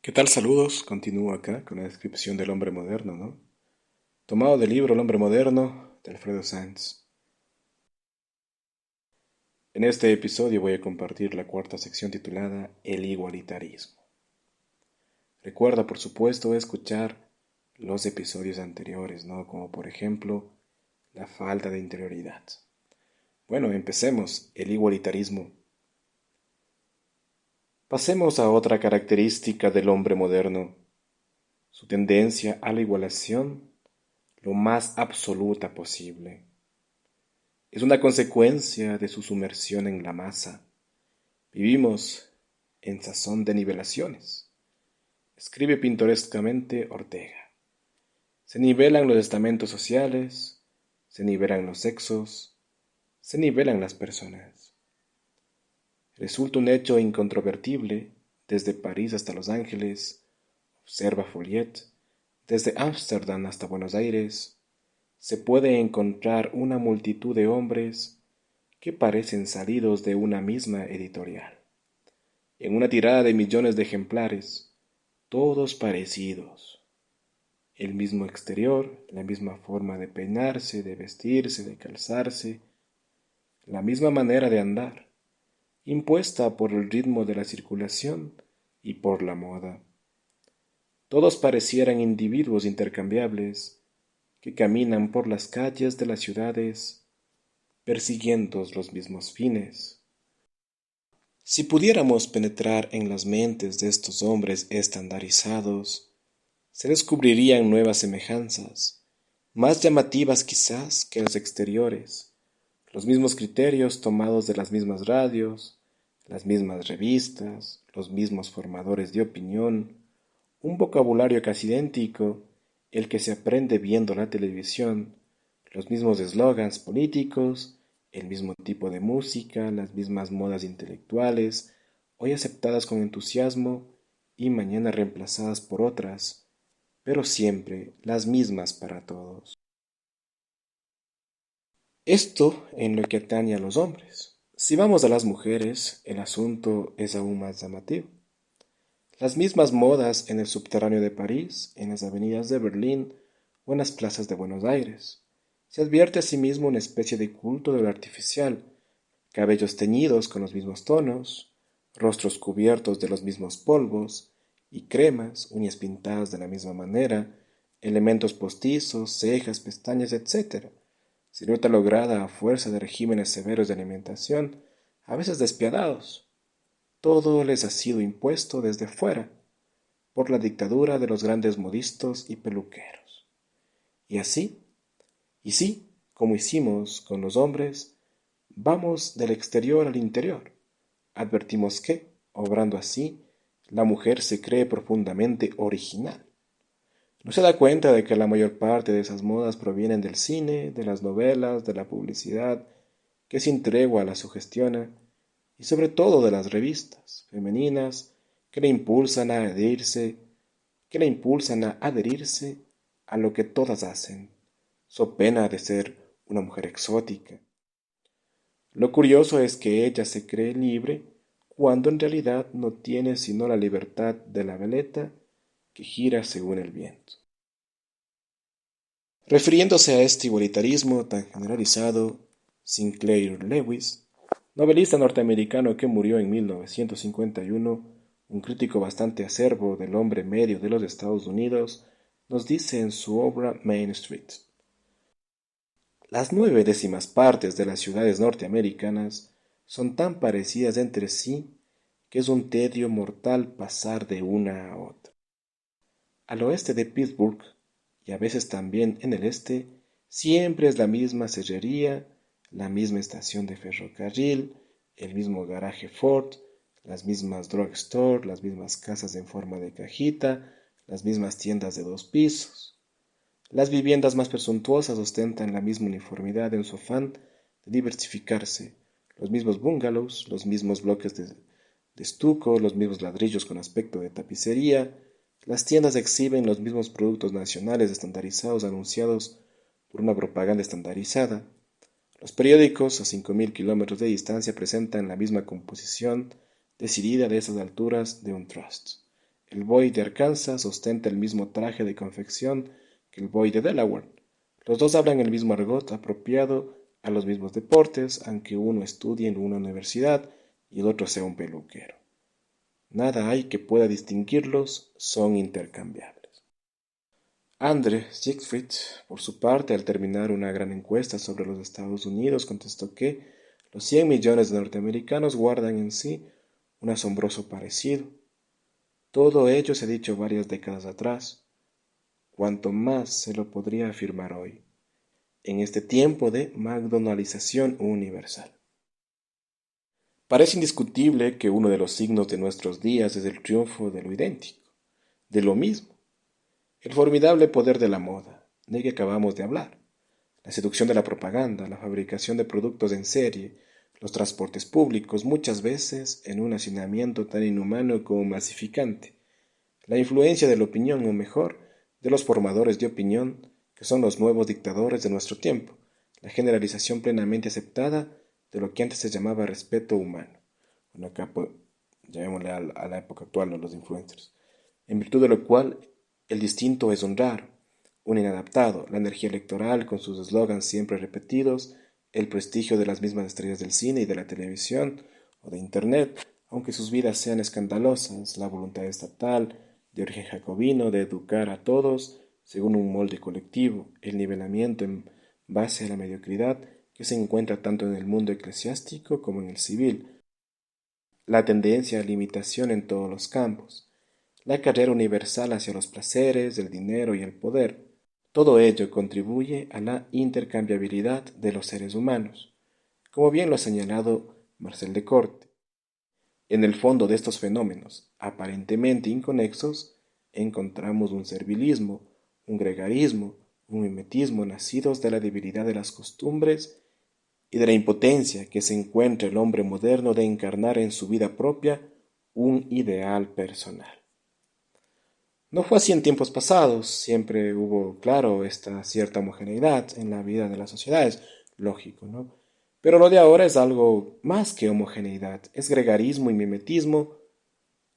¿Qué tal? Saludos. Continúo acá con la descripción del hombre moderno, ¿no? Tomado del libro El hombre moderno de Alfredo Sanz. En este episodio voy a compartir la cuarta sección titulada El igualitarismo. Recuerda, por supuesto, escuchar los episodios anteriores, ¿no? Como por ejemplo, la falta de interioridad. Bueno, empecemos. El igualitarismo. Pasemos a otra característica del hombre moderno, su tendencia a la igualación lo más absoluta posible. Es una consecuencia de su sumersión en la masa. Vivimos en sazón de nivelaciones. Escribe pintorescamente Ortega. Se nivelan los estamentos sociales, se nivelan los sexos, se nivelan las personas. Resulta un hecho incontrovertible, desde París hasta Los Ángeles, observa Folliet, desde Ámsterdam hasta Buenos Aires, se puede encontrar una multitud de hombres que parecen salidos de una misma editorial. En una tirada de millones de ejemplares, todos parecidos. El mismo exterior, la misma forma de peinarse, de vestirse, de calzarse, la misma manera de andar, impuesta por el ritmo de la circulación y por la moda. Todos parecieran individuos intercambiables que caminan por las calles de las ciudades persiguiendo los mismos fines. Si pudiéramos penetrar en las mentes de estos hombres estandarizados, se descubrirían nuevas semejanzas, más llamativas quizás que las exteriores, los mismos criterios tomados de las mismas radios, las mismas revistas, los mismos formadores de opinión, un vocabulario casi idéntico, el que se aprende viendo la televisión, los mismos eslogans políticos, el mismo tipo de música, las mismas modas intelectuales, hoy aceptadas con entusiasmo y mañana reemplazadas por otras, pero siempre las mismas para todos. Esto en lo que atañe a los hombres. Si vamos a las mujeres, el asunto es aún más llamativo. Las mismas modas en el subterráneo de París, en las avenidas de Berlín o en las plazas de Buenos Aires. Se advierte asimismo una especie de culto de lo artificial, cabellos teñidos con los mismos tonos, rostros cubiertos de los mismos polvos y cremas, uñas pintadas de la misma manera, elementos postizos, cejas, pestañas, etc. Silueta lograda a fuerza de regímenes severos de alimentación, a veces despiadados. Todo les ha sido impuesto desde fuera, por la dictadura de los grandes modistos y peluqueros. Y así, y sí, como hicimos con los hombres, vamos del exterior al interior. Advertimos que, obrando así, la mujer se cree profundamente original. No se da cuenta de que la mayor parte de esas modas provienen del cine, de las novelas, de la publicidad, que sin tregua la sugestiona, y sobre todo de las revistas femeninas que le impulsan a adherirse a lo que todas hacen, so pena de ser una mujer exótica. Lo curioso es que ella se cree libre cuando en realidad no tiene sino la libertad de la veleta que gira según el viento. Refiriéndose a este igualitarismo tan generalizado, Sinclair Lewis, novelista norteamericano que murió en 1951, un crítico bastante acerbo del hombre medio de los Estados Unidos, nos dice en su obra Main Street: las 9 décimas partes de las ciudades norteamericanas son tan parecidas entre sí que es un tedio mortal pasar de una a otra. Al oeste de Pittsburgh, y a veces también en el este, siempre es la misma serrería, la misma estación de ferrocarril, el mismo garaje Ford, las mismas drugstore, las mismas casas en forma de cajita, las mismas tiendas de 2 pisos. Las viviendas más presuntuosas ostentan la misma uniformidad en su afán de diversificarse, los mismos bungalows, los mismos bloques de estuco, los mismos ladrillos con aspecto de tapicería. Las tiendas exhiben los mismos productos nacionales estandarizados anunciados por una propaganda estandarizada. Los periódicos a 5000 kilómetros de distancia presentan la misma composición decidida de esas alturas de un trust. El boy de Arkansas ostenta el mismo traje de confección que el boy de Delaware. Los dos hablan el mismo argot apropiado a los mismos deportes, aunque uno estudie en una universidad y el otro sea un peluquero. Nada hay que pueda distinguirlos, son intercambiables. Andre Siegfried, por su parte, al terminar una gran encuesta sobre los Estados Unidos, contestó que los 100 millones de norteamericanos guardan en sí un asombroso parecido. Todo ello se ha dicho varias décadas atrás, cuanto más se lo podría afirmar hoy, en este tiempo de McDonaldización universal. Parece indiscutible que uno de los signos de nuestros días es el triunfo de lo idéntico, de lo mismo, el formidable poder de la moda, de que acabamos de hablar, la seducción de la propaganda, la fabricación de productos en serie, los transportes públicos, muchas veces en un hacinamiento tan inhumano como masificante, la influencia de la opinión, o mejor, de los formadores de opinión, que son los nuevos dictadores de nuestro tiempo, la generalización plenamente aceptada de lo que antes se llamaba respeto humano. Bueno, acá pues, llamémosle a la época actual, ¿no? Los influencers. En virtud de lo cual el distinto es un raro, un inadaptado, la energía electoral con sus eslogans siempre repetidos, el prestigio de las mismas estrellas del cine y de la televisión o de Internet, aunque sus vidas sean escandalosas, la voluntad estatal, de origen jacobino, de educar a todos según un molde colectivo, el nivelamiento en base a la mediocridad que se encuentra tanto en el mundo eclesiástico como en el civil, la tendencia a la imitación en todos los campos, la carrera universal hacia los placeres, el dinero y el poder. Todo ello contribuye a la intercambiabilidad de los seres humanos, como bien lo ha señalado Marcel Descartes. En el fondo de estos fenómenos, aparentemente inconexos, encontramos un servilismo, un gregarismo, un mimetismo nacidos de la debilidad de las costumbres y de la impotencia que se encuentra el hombre moderno de encarnar en su vida propia un ideal personal. No fue así en tiempos pasados, siempre hubo, claro, esta cierta homogeneidad en la vida de las sociedades, lógico, ¿no? Pero lo de ahora es algo más que homogeneidad, es gregarismo y mimetismo,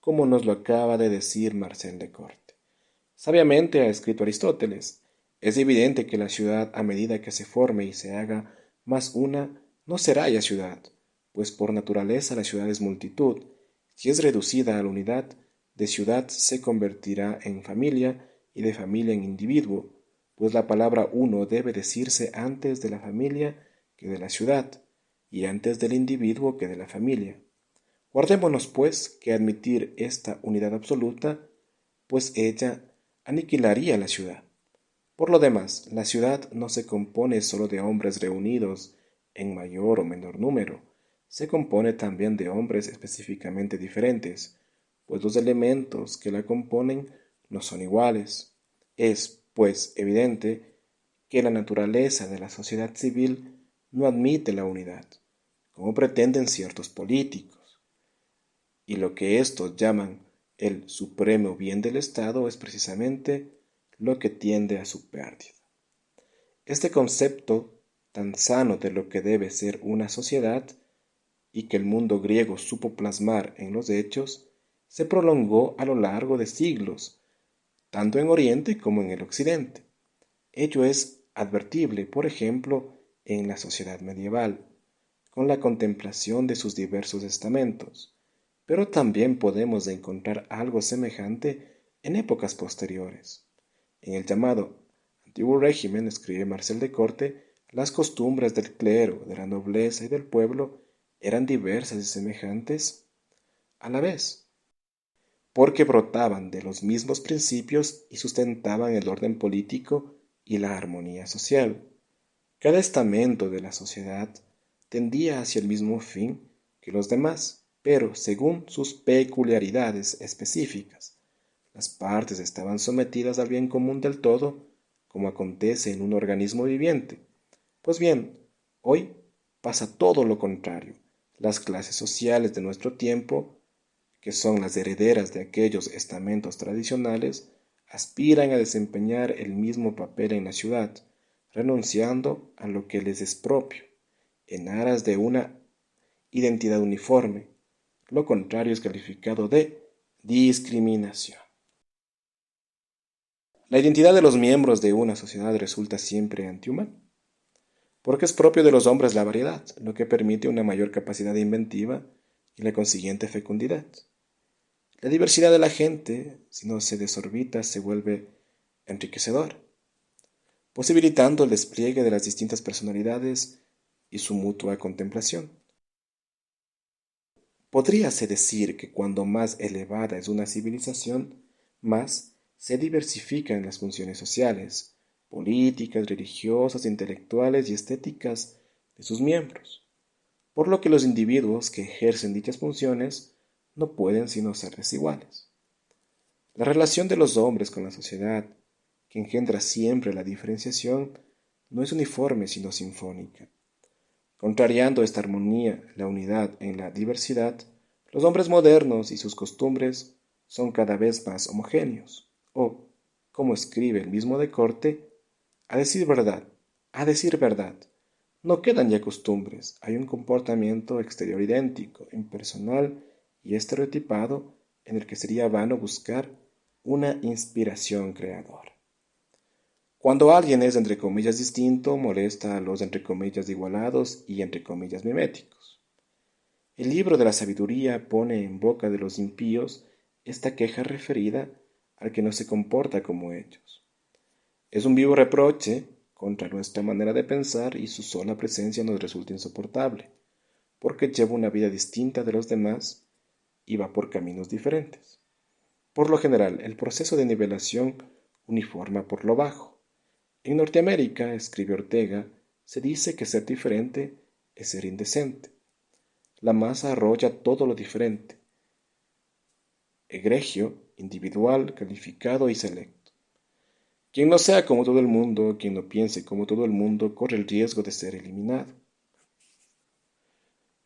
como nos lo acaba de decir Marcel Descartes. Sabiamente ha escrito Aristóteles, es evidente que la ciudad, a medida que se forme y se haga más una, no será ya ciudad, pues por naturaleza la ciudad es multitud. Si es reducida a la unidad, de ciudad se convertirá en familia y de familia en individuo, pues la palabra uno debe decirse antes de la familia que de la ciudad, y antes del individuo que de la familia. Guardémonos, pues, que admitir esta unidad absoluta, pues ella aniquilaría la ciudad. Por lo demás, la ciudad no se compone sólo de hombres reunidos en mayor o menor número, se compone también de hombres específicamente diferentes, pues los elementos que la componen no son iguales. Es, pues, evidente que la naturaleza de la sociedad civil no admite la unidad, como pretenden ciertos políticos, y lo que éstos llaman el supremo bien del Estado es precisamente lo que tiende a su pérdida. Este concepto tan sano de lo que debe ser una sociedad y que el mundo griego supo plasmar en los hechos, se prolongó a lo largo de siglos, tanto en Oriente como en el Occidente. Ello es advertible, por ejemplo, en la sociedad medieval, con la contemplación de sus diversos estamentos, pero también podemos encontrar algo semejante en épocas posteriores. En el llamado Antiguo Régimen, escribe Marcel Descartes, las costumbres del clero, de la nobleza y del pueblo eran diversas y semejantes a la vez, porque brotaban de los mismos principios y sustentaban el orden político y la armonía social. Cada estamento de la sociedad tendía hacia el mismo fin que los demás, pero según sus peculiaridades específicas. Las partes estaban sometidas al bien común del todo, como acontece en un organismo viviente. Pues bien, hoy pasa todo lo contrario. Las clases sociales de nuestro tiempo, que son las herederas de aquellos estamentos tradicionales, aspiran a desempeñar el mismo papel en la ciudad, renunciando a lo que les es propio, en aras de una identidad uniforme. Lo contrario es calificado de discriminación. La identidad de los miembros de una sociedad resulta siempre antihumana, porque es propio de los hombres la variedad, lo que permite una mayor capacidad inventiva y la consiguiente fecundidad. La diversidad de la gente, si no se desorbita, se vuelve enriquecedora, posibilitando el despliegue de las distintas personalidades y su mutua contemplación. Podríase decir que cuando más elevada es una civilización, más se diversifica en las funciones sociales, políticas, religiosas, intelectuales y estéticas de sus miembros, por lo que los individuos que ejercen dichas funciones no pueden sino ser desiguales. La relación de los hombres con la sociedad, que engendra siempre la diferenciación, no es uniforme sino sinfónica. Contrariando esta armonía, la unidad en la diversidad, los hombres modernos y sus costumbres son cada vez más homogéneos, o, como escribe el mismo Descartes, a decir verdad, no quedan ya costumbres, hay un comportamiento exterior idéntico, impersonal y estereotipado en el que sería vano buscar una inspiración creadora. Cuando alguien es entre comillas distinto, molesta a los entre comillas igualados y entre comillas miméticos. El libro de la sabiduría pone en boca de los impíos esta queja referida al que no se comporta como ellos. Es un vivo reproche contra nuestra manera de pensar y su sola presencia nos resulta insoportable, porque lleva una vida distinta de los demás y va por caminos diferentes. Por lo general, el proceso de nivelación uniforma por lo bajo. En Norteamérica, escribe Ortega, se dice que ser diferente es ser indecente. La masa arrolla todo lo diferente, egregio, individual, calificado y selecto. Quien no sea como todo el mundo, quien no piense como todo el mundo, corre el riesgo de ser eliminado.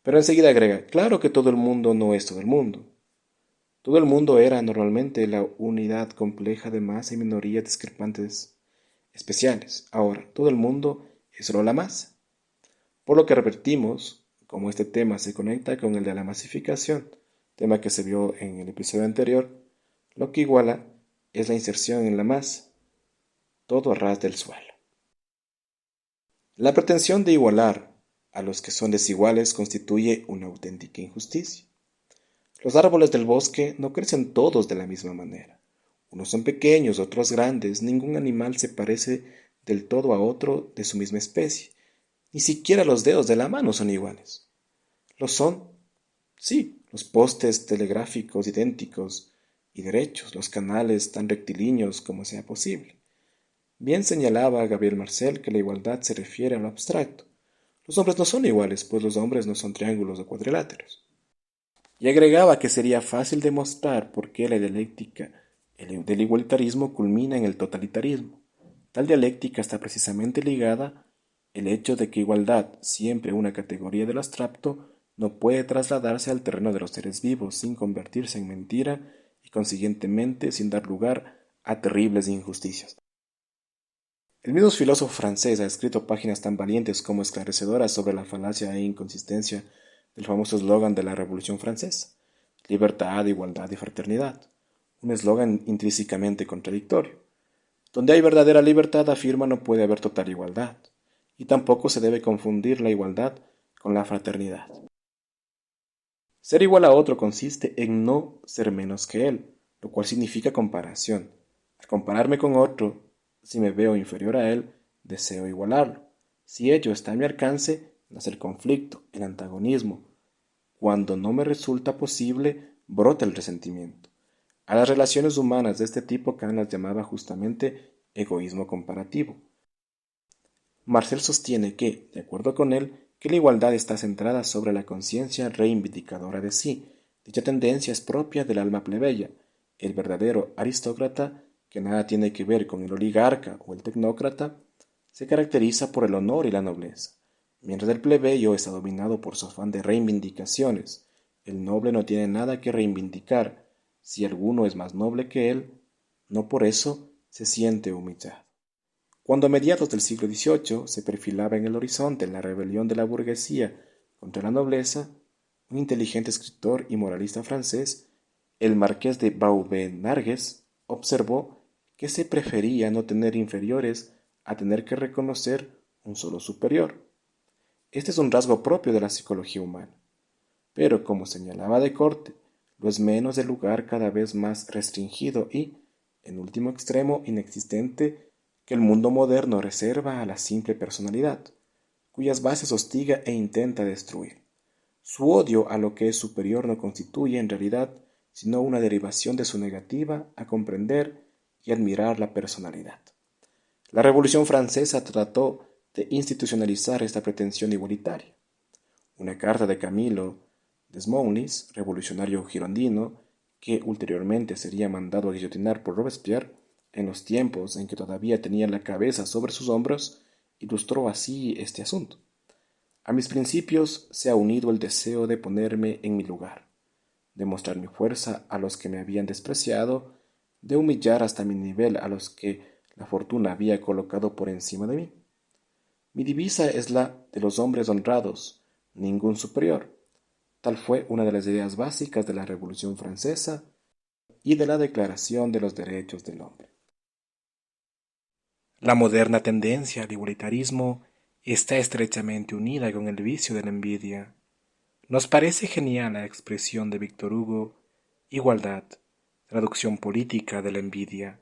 Pero enseguida agrega, claro que todo el mundo no es todo el mundo. Todo el mundo era normalmente la unidad compleja de masa y minorías discrepantes especiales. Ahora, todo el mundo es solo la masa. Por lo que repetimos, como este tema se conecta con el de la masificación, tema que se vio en el episodio anterior, lo que iguala es la inserción en la masa, todo a ras del suelo. La pretensión de igualar a los que son desiguales constituye una auténtica injusticia. Los árboles del bosque no crecen todos de la misma manera. Unos son pequeños, otros grandes, ningún animal se parece del todo a otro de su misma especie. Ni siquiera los dedos de la mano son iguales. Lo son, sí, los postes telegráficos idénticos y derechos, los canales tan rectilíneos como sea posible. Bien señalaba Gabriel Marcel que la igualdad se refiere a lo abstracto. Los hombres no son iguales, pues los hombres no son triángulos o cuadriláteros. Y agregaba que sería fácil demostrar por qué la dialéctica del igualitarismo culmina en el totalitarismo. Tal dialéctica está precisamente ligada el hecho de que igualdad, siempre una categoría de lo abstracto, no puede trasladarse al terreno de los seres vivos sin convertirse en mentira y consiguientemente sin dar lugar a terribles injusticias. El mismo filósofo francés ha escrito páginas tan valientes como esclarecedoras sobre la falacia e inconsistencia del famoso eslogan de la Revolución Francesa: libertad, igualdad y fraternidad, un eslogan intrínsecamente contradictorio. Donde hay verdadera libertad, afirma, no puede haber total igualdad, y tampoco se debe confundir la igualdad con la fraternidad. Ser igual a otro consiste en no ser menos que él, lo cual significa comparación. Al compararme con otro, si me veo inferior a él, deseo igualarlo. Si ello está a mi alcance, nace el conflicto, el antagonismo. Cuando no me resulta posible, brota el resentimiento. A las relaciones humanas de este tipo Kant las llamaba justamente egoísmo comparativo. Marcel sostiene que, de acuerdo con él, que la igualdad está centrada sobre la conciencia reivindicadora de sí. Dicha tendencia es propia del alma plebeya. El verdadero aristócrata, que nada tiene que ver con el oligarca o el tecnócrata, se caracteriza por el honor y la nobleza, mientras el plebeyo está dominado por su afán de reivindicaciones. El noble no tiene nada que reivindicar. Si alguno es más noble que él, no por eso se siente humillado. Cuando a mediados del siglo XVIII se perfilaba en el horizonte la rebelión de la burguesía contra la nobleza, un inteligente escritor y moralista francés El marqués de Vaubenargues observó que se prefería no tener inferiores a tener que reconocer un solo superior. Este es un rasgo propio de la psicología humana, pero como señalaba Descartes, lo es menos del lugar cada vez más restringido y, en último extremo, inexistente que el mundo moderno reserva a la simple personalidad, cuyas bases hostiga e intenta destruir. Su odio a lo que es superior no constituye en realidad sino una derivación de su negativa a comprender y admirar la personalidad. La Revolución Francesa trató de institucionalizar esta pretensión igualitaria. Una carta de Camilo Desmoulins, revolucionario girondino, que ulteriormente sería mandado a guillotinar por Robespierre, en los tiempos en que todavía tenía la cabeza sobre sus hombros, ilustró así este asunto. A mis principios se ha unido el deseo de ponerme en mi lugar, de mostrar mi fuerza a los que me habían despreciado, de humillar hasta mi nivel a los que la fortuna había colocado por encima de mí. Mi divisa es la de los hombres honrados, ningún superior. Tal fue una de las ideas básicas de la Revolución Francesa y de la Declaración de los Derechos del Hombre. La moderna tendencia al igualitarismo está estrechamente unida con el vicio de la envidia. Nos parece genial la expresión de Víctor Hugo, igualdad, traducción política de la envidia.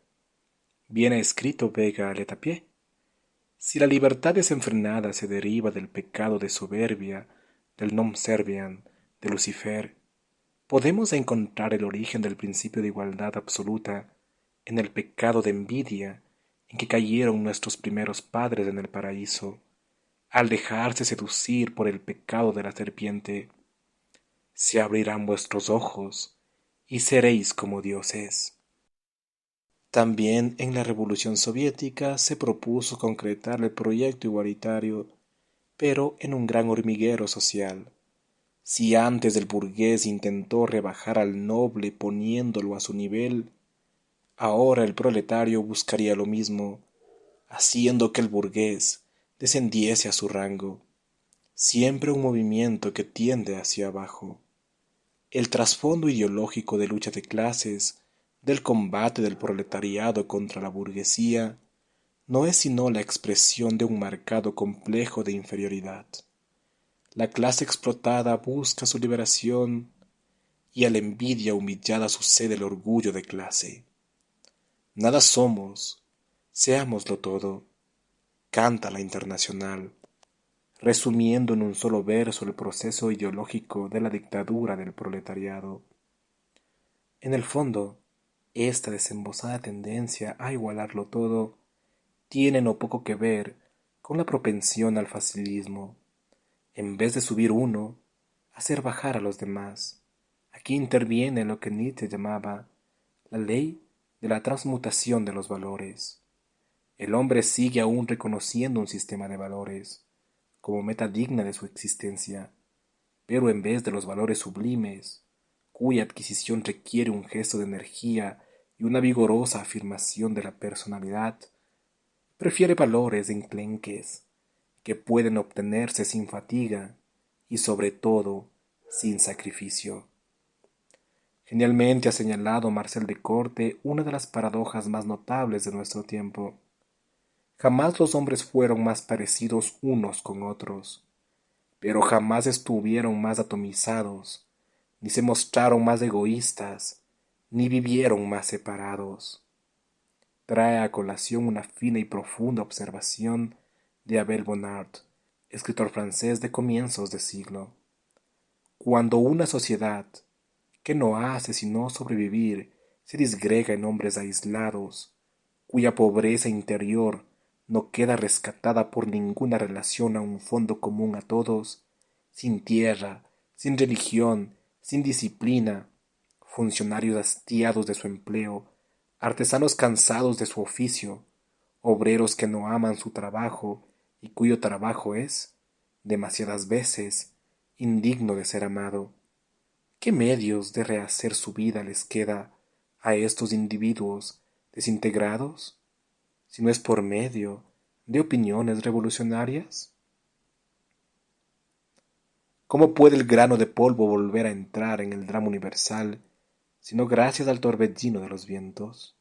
Bien ha escrito Vega Letapié. Si la libertad desenfrenada se deriva del pecado de soberbia, del non serviam, de Lucifer, podemos encontrar el origen del principio de igualdad absoluta en el pecado de envidia en que cayeron nuestros primeros padres en el paraíso, al dejarse seducir por el pecado de la serpiente. Se abrirán vuestros ojos y seréis como Dios es. También en la Revolución Soviética se propuso concretar el proyecto igualitario, pero en un gran hormiguero social. Si antes el burgués intentó rebajar al noble poniéndolo a su nivel, ahora el proletario buscaría lo mismo, haciendo que el burgués descendiese a su rango. Siempre un movimiento que tiende hacia abajo. El trasfondo ideológico de lucha de clases, del combate del proletariado contra la burguesía, no es sino la expresión de un marcado complejo de inferioridad. La clase explotada busca su liberación y a la envidia humillada sucede el orgullo de clase. Nada somos, seámoslo todo, canta la Internacional, resumiendo en un solo verso el proceso ideológico de la dictadura del proletariado. En el fondo, esta desembosada tendencia a igualarlo todo tiene no poco que ver con la propensión al facilismo. En vez de subir uno, hacer bajar a los demás. Aquí interviene lo que Nietzsche llamaba la ley de la transmutación de los valores. El hombre sigue aún reconociendo un sistema de valores como meta digna de su existencia, pero en vez de los valores sublimes, cuya adquisición requiere un gesto de energía y una vigorosa afirmación de la personalidad, prefiere valores enclenques que pueden obtenerse sin fatiga y sobre todo sin sacrificio. Genialmente ha señalado Marcel Descartes una de las paradojas más notables de nuestro tiempo. Jamás los hombres fueron más parecidos unos con otros, pero jamás estuvieron más atomizados, ni se mostraron más egoístas, ni vivieron más separados. Trae a colación una fina y profunda observación de Abel Bonnard, escritor francés de comienzos de siglo. Cuando una sociedad, que no hace sino sobrevivir, se disgrega en hombres aislados, cuya pobreza interior no queda rescatada por ninguna relación a un fondo común a todos, sin tierra, sin religión, sin disciplina, funcionarios hastiados de su empleo, artesanos cansados de su oficio, obreros que no aman su trabajo y cuyo trabajo es, demasiadas veces, indigno de ser amado. ¿Qué medios de rehacer su vida les queda a estos individuos desintegrados, si no es por medio de opiniones revolucionarias? ¿Cómo puede el grano de polvo volver a entrar en el drama universal sino gracias al torbellino de los vientos.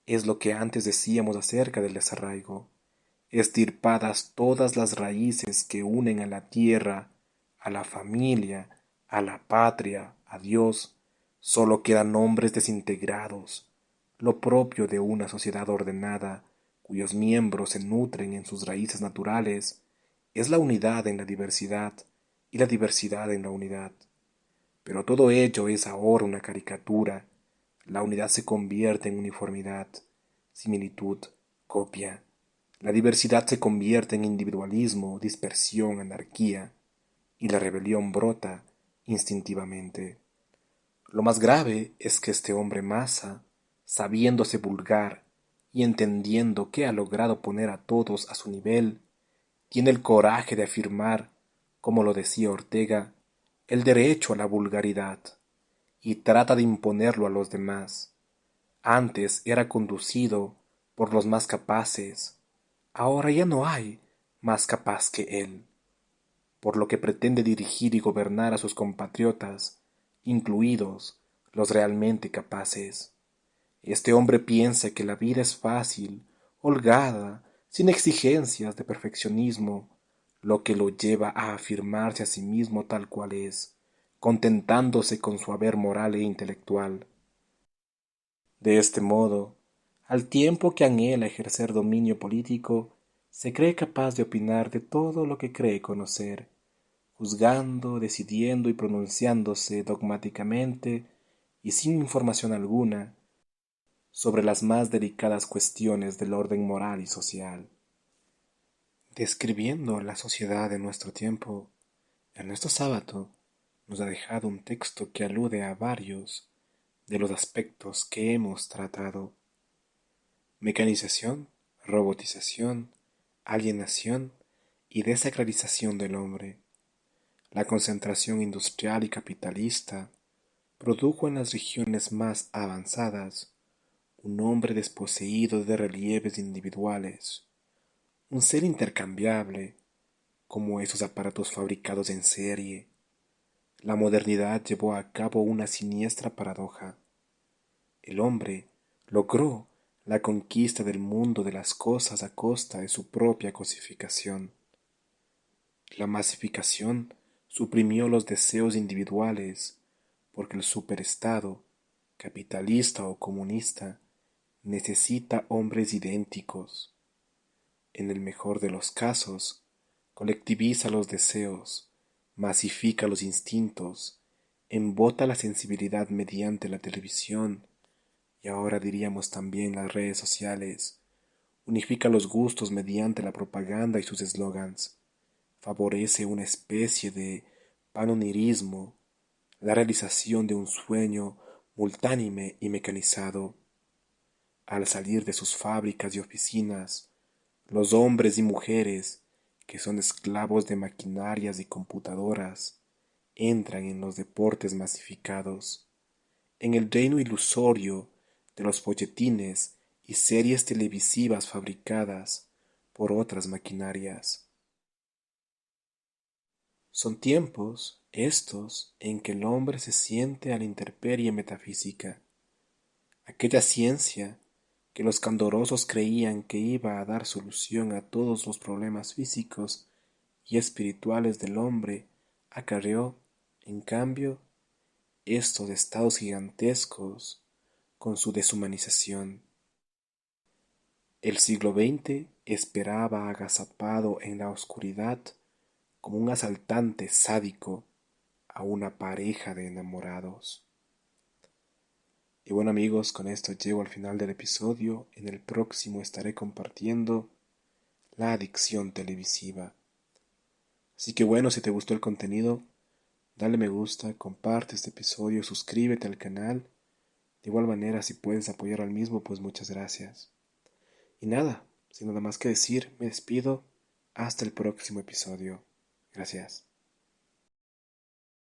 Es lo que antes decíamos acerca del desarraigo, estirpadas todas las raíces que unen a la tierra, a la familia, a la patria, a Dios, solo quedan nombres desintegrados, lo propio de una sociedad ordenada, cuyos miembros se nutren en sus raíces naturales, es la unidad en la diversidad y la diversidad en la unidad. Pero todo ello es ahora una caricatura. La unidad se convierte en uniformidad, similitud, copia. La diversidad se convierte en individualismo, dispersión, anarquía, y la rebelión brota instintivamente. Lo más grave es que este hombre masa, sabiéndose vulgar y entendiendo que ha logrado poner a todos a su nivel, tiene el coraje de afirmar, como lo decía Ortega, el derecho a la vulgaridad, y trata de imponerlo a los demás. Antes era conducido por los más capaces, ahora ya no hay más capaz que él, por lo que pretende dirigir y gobernar a sus compatriotas, incluidos los realmente capaces. Este hombre piensa que la vida es fácil, holgada, sin exigencias de perfeccionismo, lo que lo lleva a afirmarse a sí mismo tal cual es, contentándose con su haber moral e intelectual. De este modo, al tiempo que anhela ejercer dominio político, se cree capaz de opinar de todo lo que cree conocer, juzgando, decidiendo y pronunciándose dogmáticamente y sin información alguna sobre las más delicadas cuestiones del orden moral y social. Describiendo la sociedad de nuestro tiempo, Ernesto Sábato nos ha dejado un texto que alude a varios de los aspectos que hemos tratado: mecanización, robotización, alienación y desacralización del hombre. La concentración industrial y capitalista produjo en las regiones más avanzadas un hombre desposeído de relieves individuales, un ser intercambiable, como esos aparatos fabricados en serie. La modernidad llevó a cabo una siniestra paradoja. El hombre logró la conquista del mundo de las cosas a costa de su propia cosificación. La masificación suprimió los deseos individuales, porque el superestado, capitalista o comunista, necesita hombres idénticos. En el mejor de los casos, colectiviza los deseos, masifica los instintos, embota la sensibilidad mediante la televisión y ahora diríamos también las redes sociales, unifica los gustos mediante la propaganda y sus eslogans, favorece una especie de panonirismo, la realización de un sueño multánime y mecanizado. Al salir de sus fábricas y oficinas, los hombres y mujeres, que son esclavos de maquinarias y computadoras, entran en los deportes masificados, en el reino ilusorio de los folletines y series televisivas fabricadas por otras maquinarias. Son tiempos estos en que el hombre se siente a la intemperie metafísica, aquella ciencia que los candorosos creían que iba a dar solución a todos los problemas físicos y espirituales del hombre, acarreó, en cambio, estos estados gigantescos con su deshumanización. El siglo XX esperaba agazapado en la oscuridad como un asaltante sádico a una pareja de enamorados. Y bueno amigos, con esto llego al final del episodio. En el próximo estaré compartiendo la adicción televisiva. Así que bueno, si te gustó el contenido, dale me gusta, comparte este episodio, suscríbete al canal. De igual manera, si puedes apoyar al mismo, pues muchas gracias. Y nada, sin nada más que decir, me despido. Hasta el próximo episodio. Gracias.